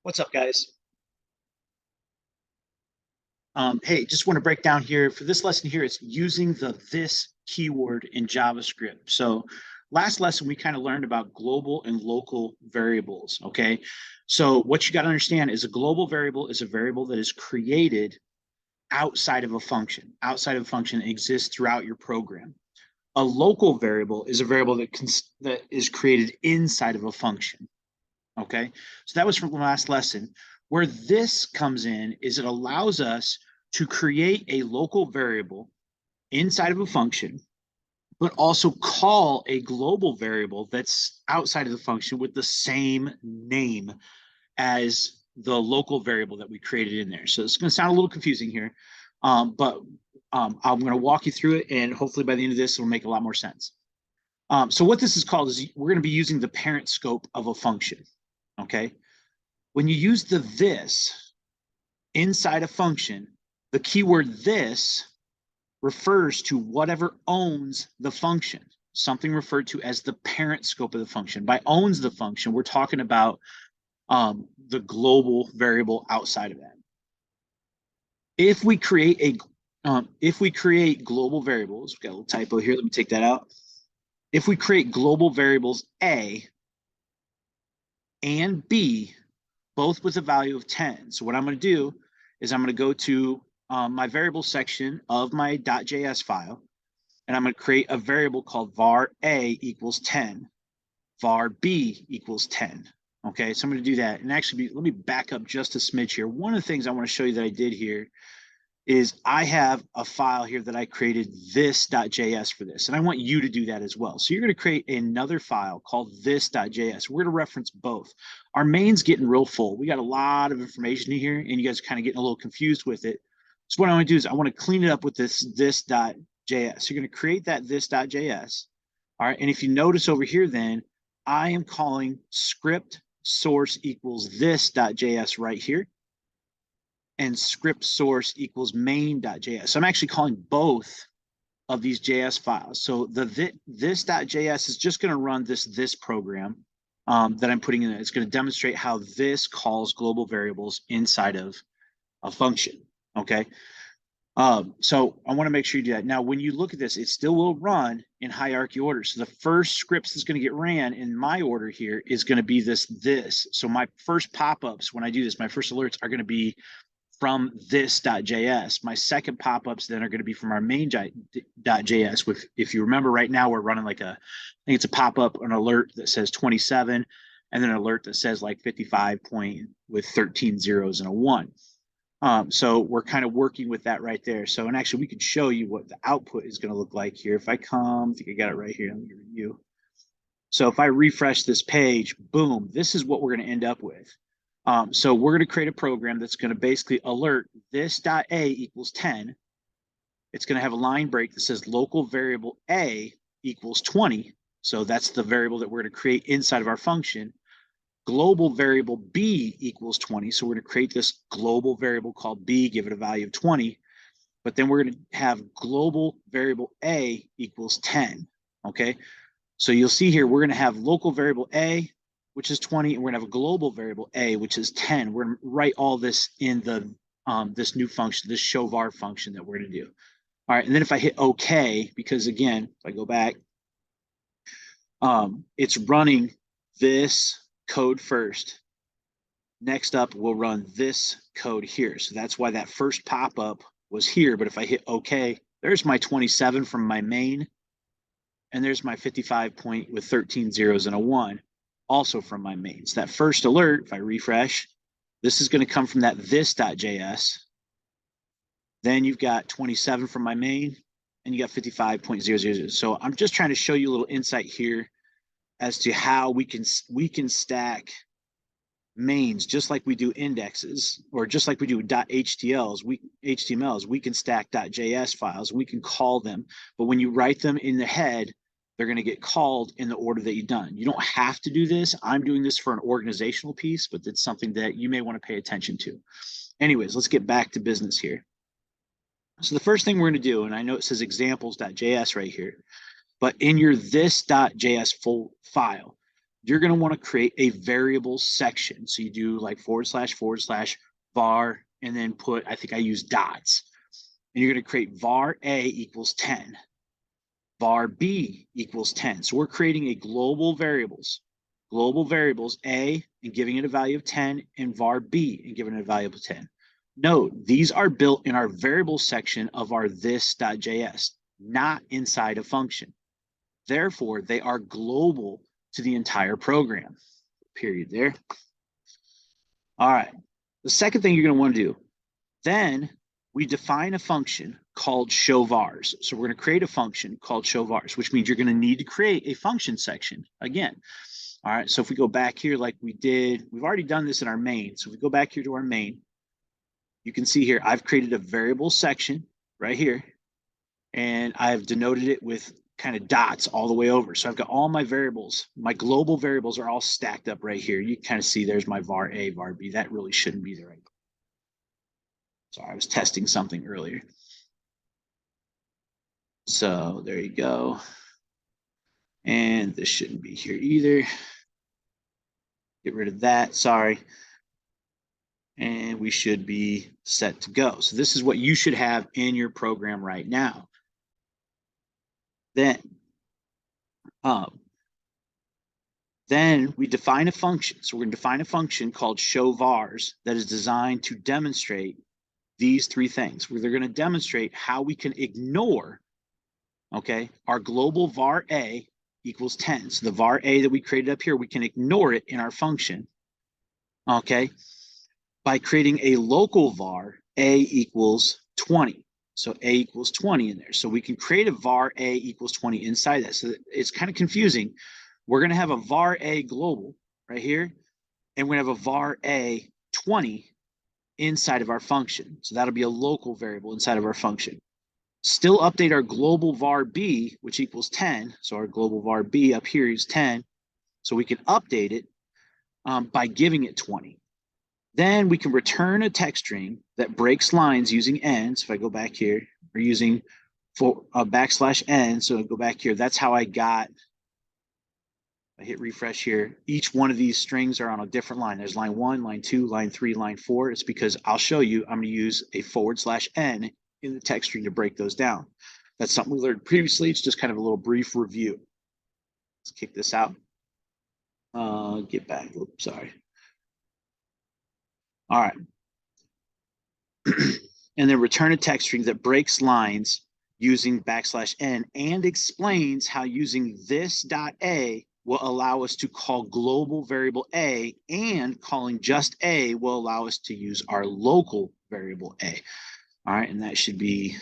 What's up, guys? Hey, just want to break down here for this lesson here. It's using the this keyword in JavaScript. So last lesson, we kind of learned about global and local variables. Okay. So what you got to understand is a global variable is a variable that is created outside of a function. Outside of a function exists throughout your program. A local variable is a variable that is created inside of a function. Okay, so that was from the last lesson. Where this comes in is it allows us to create a local variable inside of a function, but also call a global variable that's outside of the function with the same name as the local variable that we created in there. So it's going to sound a little confusing here, but I'm going to walk you through it, and hopefully by the end of this, it'll make a lot more sense. So what this is called is we're going to be using the parent scope of a function. Okay, when you use the this inside a function, the keyword this refers to whatever owns the function, something referred to as the parent scope of the function. By owns the function, we're talking about the global variable outside of that. If we create global variables, we got a little typo here, let me take that out. If we create global variables A and B, both with a value of 10. So what I'm going to do is I'm going to go to my variable section of my .js file, and I'm going to create a variable called var a equals 10, var b equals 10. Okay, so I'm going to do that. And actually, let me back up just a smidge here. One of the things I want to show you that I did here is I have a file here that I created this.js for this, and I want you to do that as well. So you're going to create another file called this.js. We're going to reference both. Our main's getting real full. We got a lot of information in here, and you guys are kind of getting a little confused with it. So what I want to do is I want to clean it up with this.js. So you're going to create that this.js. All right, and if you notice over here, then I am calling script source equals this.js right here, and script source equals main.js. So I'm actually calling both of these JS files. So this.js is just going to run this program that I'm putting in there. It's going to demonstrate how this calls global variables inside of a function. Okay. So I want to make sure you do that. Now, when you look at this, it still will run in hierarchy order. So the first script that's going to get ran in my order here is going to be this. So my first pop-ups when I do this, my first alerts are going to be from this.js. My second pop-ups then are going to be from our main.js. With, if you remember, right now we're running like I think it's a pop-up, an alert that says 27, and then an alert that says like 55 point with 13 zeros and a 1. So we're kind of working with that right there. So, and actually we could show you what the output is going to look like here. If I come, I think I got it right here. Let me review. So if I refresh this page, boom, this is what we're going to end up with. So we're going to create a program that's going to basically alert this.a equals 10. It's going to have a line break that says local variable A equals 20. So that's the variable that we're going to create inside of our function. Global variable B equals 20. So we're going to create this global variable called B, give it a value of 20. But then we're going to have global variable A equals 10. Okay. So you'll see here, we're going to have local variable A, which is 20, and we're going to have a global variable A, which is 10. We're going to write all this in the this new function, this show var function that we're going to do. All right, and then if I hit OK, because again, if I go back, it's running this code first. Next up, we'll run this code here. So that's why that first pop-up was here. But if I hit OK, there's my 27 from my main, and there's my 55 point with 13 zeros and a 1. Also from my main. So that first alert, if I refresh, this is going to come from that this.js. Then you've got 27 from my main, and you got 55.000. So I'm just trying to show you a little insight here as to how we can stack mains just like we do indexes, or just like we do .htmls. We can stack .js files. We can call them, but when you write them in the head, they're going to get called in the order that you've done. You don't have to do this. I'm doing this for an organizational piece, but it's something that you may want to pay attention to. Anyways, let's get back to business here. So the first thing we're going to do, and I know it says examples.js right here, but in your this.js full file, you're going to want to create a variable section. So you do like / var, and then put, I think I use dots. And you're going to create var A equals 10, var B equals 10. So we're creating a global variables A and giving it a value of 10, and var B and giving it a value of 10. Note, these are built in our variable section of our this.js, not inside a function. Therefore, they are global to the entire program. Period there. All right. The second thing you're going to want to do, then we define a function called showVars. So we're going to create a function called showVars, which means you're going to need to create a function section again. All right. So if we go back here like we did, we've already done this in our main. So if we go back here to our main, you can see here, I've created a variable section right here, and I've denoted it with kind of dots all the way over. So I've got all my variables, my global variables are all stacked up right here. You can kind of see there's my var A, var B. That really shouldn't be there right now. Sorry, I was testing something earlier. So there you go. And this shouldn't be here either. Get rid of that, sorry. And we should be set to go. So this is what you should have in your program right now. Then we define a function. So we're going to define a function called showVars that is designed to demonstrate these three things. Where they're going to demonstrate how we can ignore, okay, our global var A equals 10. So the var A that we created up here, we can ignore it in our function, okay, by creating a local var A equals 20. So A equals 20 in there. So we can create a var A equals 20 inside that. So it's kind of confusing. We're going to have a var A global right here, and we're going to have a var A 20 inside of our function. So that'll be a local variable inside of our function. Still update our global var B, which equals 10. So our global var B up here is 10. So we can update it by giving it 20. Then we can return a text string that breaks lines using n. So if I go back here, we're using \n. So I go back here. That's how I got, I hit refresh here. Each one of these strings are on a different line. There's line 1, line 2, line 3, line 4. It's because I'll show you, I'm going to use a /n in the text string to break those down. That's something we learned previously. It's just kind of a little brief review. Let's kick this out. Get back. Oops, sorry. All right. And then return a text string that breaks lines using \n and explains how using this.a will allow us to call global variable A, and calling just A will allow us to use our local variable A. All right, and that should be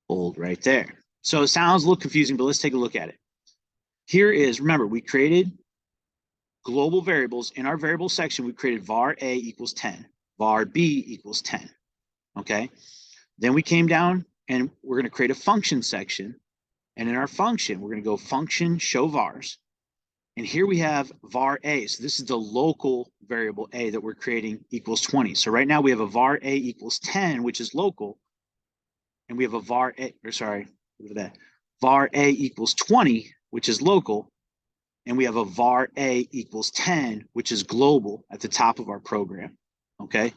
bold right there. So it sounds a little confusing, but let's take a look at it. Here is, remember, we created global variables. In our variable section, we created var A equals 10, var B equals 10, okay? Then we came down and we're going to create a function section. And in our function, we're going to go function showVars. And here we have var A. So this is the local variable A that we're creating equals 20. So right now we have a var A equals 10, which is local. And we have a var A, or sorry, look at that. Var A equals 20, which is local. And we have a var A equals 10, which is global at the top of our program, okay?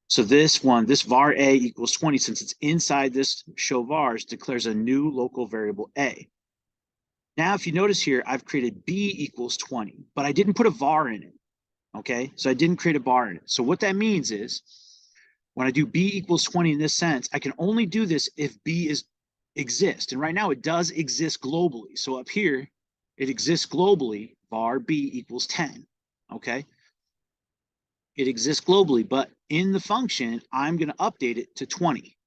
So this one, this var A equals 20, since it's inside this showVars, declares a new local variable A. Now, if you notice here, I've created B equals 20, but I didn't put a var in it, okay? So I didn't create a var in it. So what that means is when I do B equals 20 in this sense, I can only do this if B exists. And right now it does exist globally. So up here, it exists globally, var B equals 10, okay? It exists globally, but in the function, I'm going to update it to 20.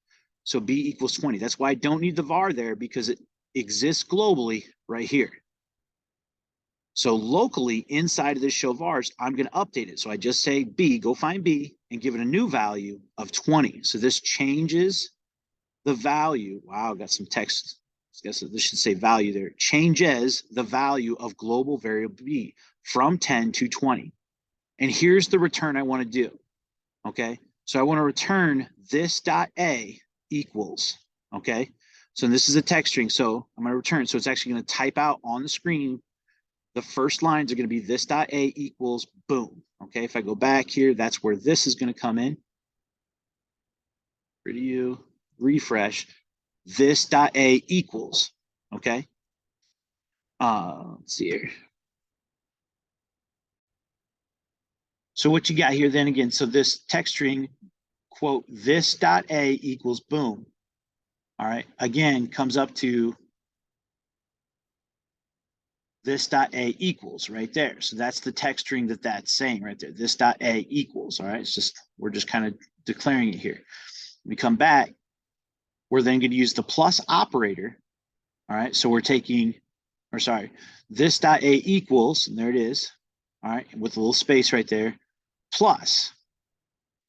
So B equals 20. That's why I don't need the var there, because it exists globally right here. So locally inside of this showVars, I'm going to update it. So I just say B, go find B, and give it a new value of 20. So this changes the value. Wow, got some text. I guess this should say value there. Changes the value of global variable B from 10 to 20. And here's the return I want to do, okay? So I want to return this.a equals, okay? So this is a text string, so I'm going to return. So it's actually going to type out on the screen the first lines are going to be this dot A equals boom. Okay, if I go back here, that's where this is going to come in. Preview, refresh, this dot A equals, okay? Let's see here. So what you got here then again, so this text string, quote, this dot A equals boom. All right, again, comes up to this dot A equals right there. So that's the text string that's saying right there. This dot A equals, all right? It's just, we're just kind of declaring it here. We come back, we're then going to use the plus operator. All right, so we're taking, or sorry, this dot A equals, and there it is. All right, with a little space right there, plus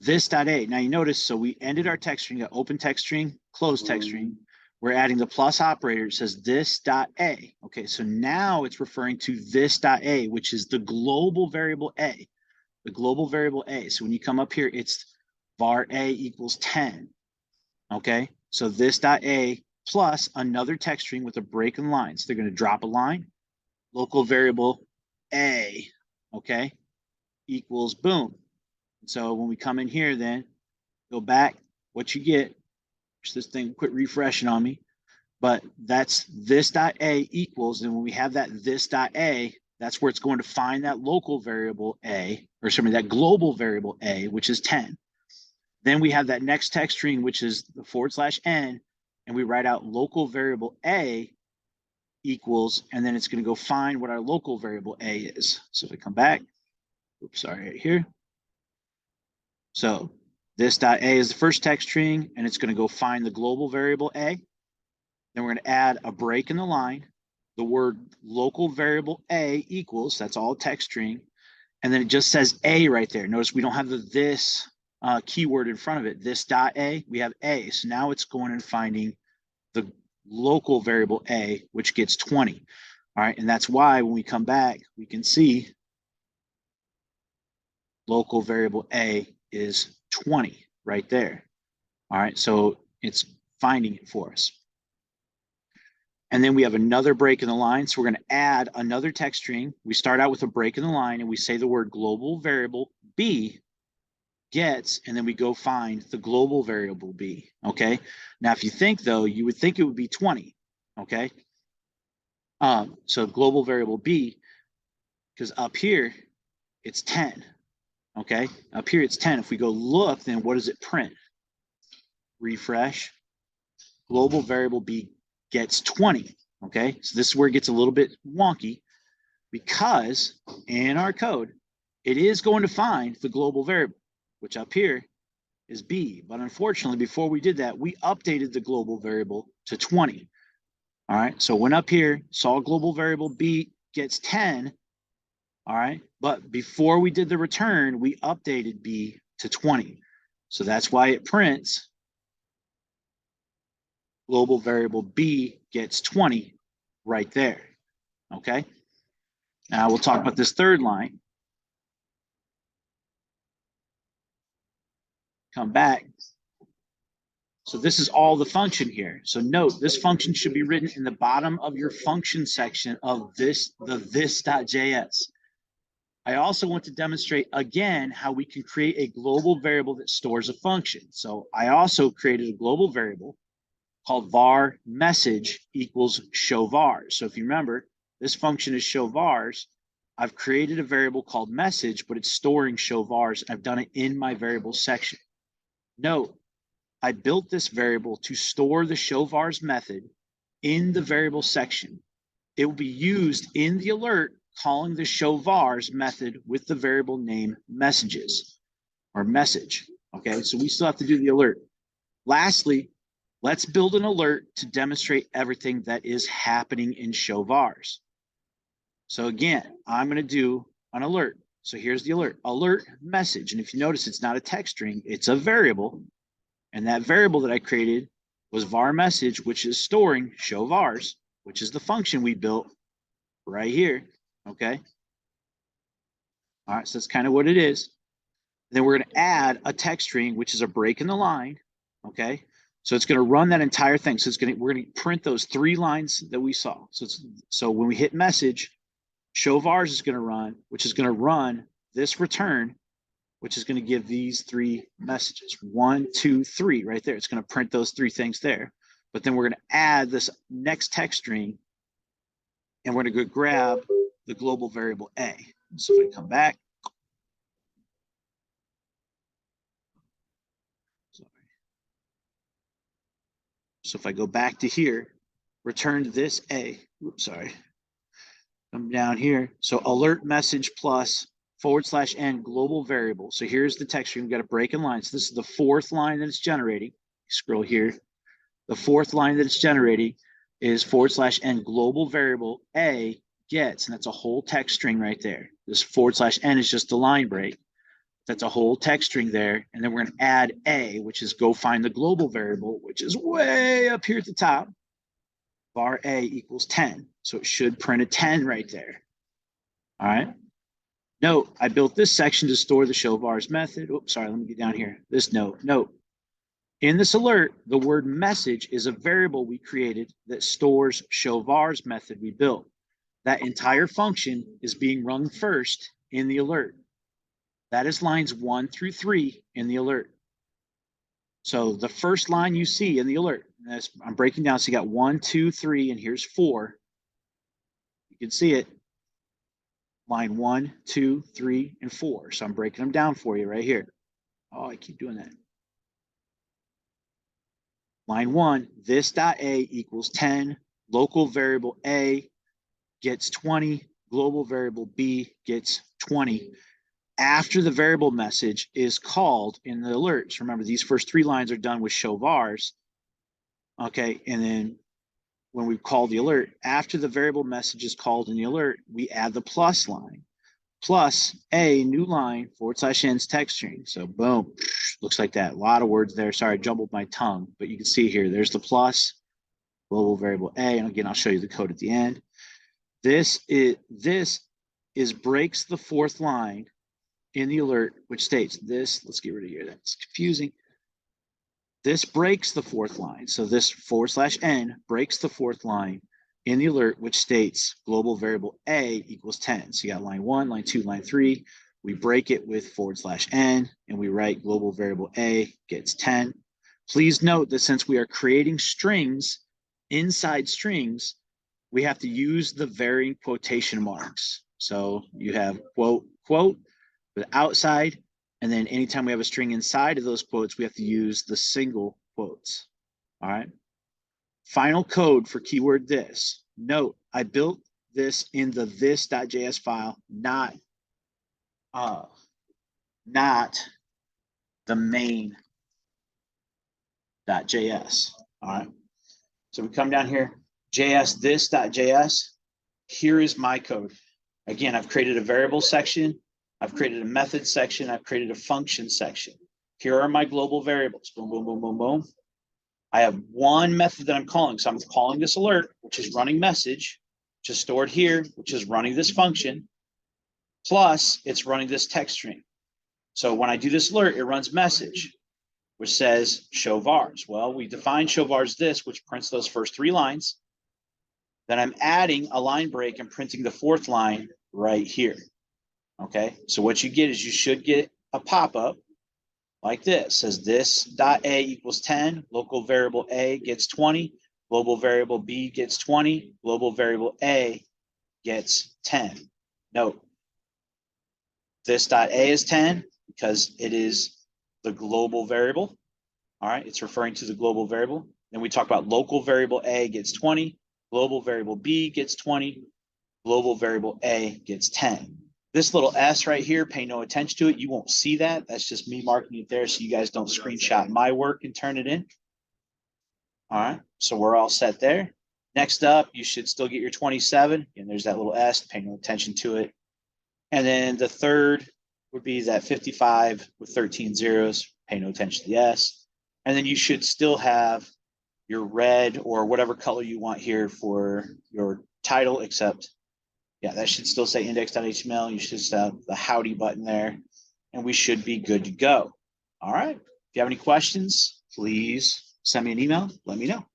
this dot A. Now you notice, so we ended our text string, got open text string, closed text string. We're adding the plus operator. It says this dot A. Okay, so now it's referring to this dot A, which is the global variable A, the global variable A. So when you come up here, it's var A equals 10. Okay, so this dot A plus another text string with a break in line. So they're going to drop a line, local variable A, okay, equals boom. So when we come in here, then go back, what you get, this thing quit refreshing on me, but that's this dot A equals, and when we have that this dot A, that's where it's going to find that local variable A, or sorry, that global variable A, which is 10. Then we have that next text string, which is the /n, and we write out local variable A equals, and then it's going to go find what our local variable A is. So if we come back, oops, sorry, right here. So this dot A is the first text string, and it's going to go find the global variable A. Then we're going to add a break in the line. The word local variable A equals, that's all text string. And then it just says A right there. Notice we don't have the this keyword in front of it. This dot A, we have A. So now it's going and finding the local variable A, which gets 20. All right, and that's why when we come back, we can see local variable A is 20 right there. All right, so it's finding it for us. And then we have another break in the line. So we're going to add another text string. We start out with a break in the line and we say the word global variable B gets, and then we go find the global variable B. Okay. Now, if you think though, you would think it would be 20. Okay. So global variable B, because up here it's 10. Okay. Up here it's 10. If we go look, then what does it print? Refresh. Global variable B gets 20. Okay, so this is where it gets a little bit wonky, because in our code, it is going to find the global variable, which up here is B. But unfortunately, before we did that, we updated the global variable to 20. All right, so went up here, saw global variable B gets 10. All right, but before we did the return, we updated B to 20. So that's why it prints global variable B gets 20 right there. Okay. Now we'll talk about this third line. Come back. So this is all the function here. So note, this function should be written in the bottom of your function section of the this.js. I also want to demonstrate again how we can create a global variable that stores a function. So I also created a global variable called var message equals show vars. So if you remember, this function is show vars. I've created a variable called message, but it's storing show vars. I've done it in my variable section. Note, I built this variable to store the show vars method in the variable section. It will be used in the alert calling the show vars method with the variable name messages or message. Okay, so we still have to do the alert. Lastly, let's build an alert to demonstrate everything that is happening in show vars. So again, I'm going to do an alert. So here's the alert message. And if you notice, it's not a text string, it's a variable. And that variable that I created was var message, which is storing show vars, which is the function we built right here. Okay. All right. So that's kind of what it is. Then we're going to add a text string, which is a break in the line. Okay. So it's going to run that entire thing. So we're going to print those 3 lines that we saw. So when we hit message, show vars is going to run, which is going to run this return, which is going to give these three messages, 1, 2, 3 right there. It's going to print those three things there. But then we're going to add this next text string, and we're going to go grab the global variable A. So if I come back, so if I go back to here, return this A, oops, sorry, come down here. So alert message plus /n global variable. So here's the text string. We've got a break in line. So this is the fourth line that it's generating. Scroll here. The fourth line that it's generating is /n global variable A gets, and that's a whole text string right there. This /n is just a line break. That's a whole text string there. And then we're going to add A, which is go find the global variable, which is way up here at the top. Var A equals 10. So it should print a 10 right there. All right. Note, I built this section to store the show vars method. Oops, sorry, let me get down here. This note. In this alert, the word message is a variable we created that stores show vars method we built. That entire function is being run first in the alert. That is lines 1 through 3 in the alert. So the first line you see in the alert, I'm breaking down. So you got 1, 2, 3, and here's 4. You can see it. Line 1, 2, 3, and 4. So I'm breaking them down for you right here. Oh, I keep doing that. Line 1, this dot A equals 10. Local variable A gets 20. Global variable B gets 20. After the variable message is called in the alerts, remember these first 3 lines are done with show vars. Okay, and then when we call the alert, after the variable message is called in the alert, we add the plus line. Plus A new line /n's text string. So boom, looks like that. A lot of words there. Sorry, I jumbled my tongue, but you can see here, there's the plus, global variable A. And again, I'll show you the code at the end. This is breaks the 4th line in the alert, which states this. Let's get rid of here. That's confusing. This breaks the 4th line. So this /n breaks the 4th line in the alert, which states global variable A equals 10. So you got line 1, line 2, line 3. We break it with /n, and we write global variable A gets 10. Please note that since we are creating strings inside strings, we have to use the varying quotation marks. So you have quote, quote, with outside, and then anytime we have a string inside of those quotes, we have to use the single quotes. All right. Final code for keyword this. Note, I built this in the this.js file, not the main.js. All right. So we come down here, JS this.js. Here is my code. Again, I've created a variable section. I've created a method section. I've created a function section. Here are my global variables. Boom, boom, boom, boom, boom. I have one method that I'm calling. So I'm calling this alert, which is running message, which is stored here, which is running this function, plus it's running this text string. So when I do this alert, it runs message, which says show vars. Well, we define show vars this, which prints those first 3 lines. Then I'm adding a line break and printing the 4th line right here. Okay, so what you get is you should get a pop-up like this. It says this dot A equals 10, local variable A gets 20, global variable B gets 20, global variable A gets 10. Note, this dot A is 10 because it is the global variable. All right, it's referring to the global variable. Then we talk about local variable A gets 20, global variable B gets 20, global variable A gets 10. This little S right here, pay no attention to it. You won't see that. That's just me marking it there so you guys don't screenshot my work and turn it in. All right, so we're all set there. Next up, you should still get your 27. And there's that little S, pay no attention to it. And then the third would be that 55 with 13 zeros, pay no attention to the S. And then you should still have your red or whatever color you want here for your title, except yeah, that should still say index.html. You should have the howdy button there, and we should be good to go. All right. If you have any questions, please send me an email. Let me know.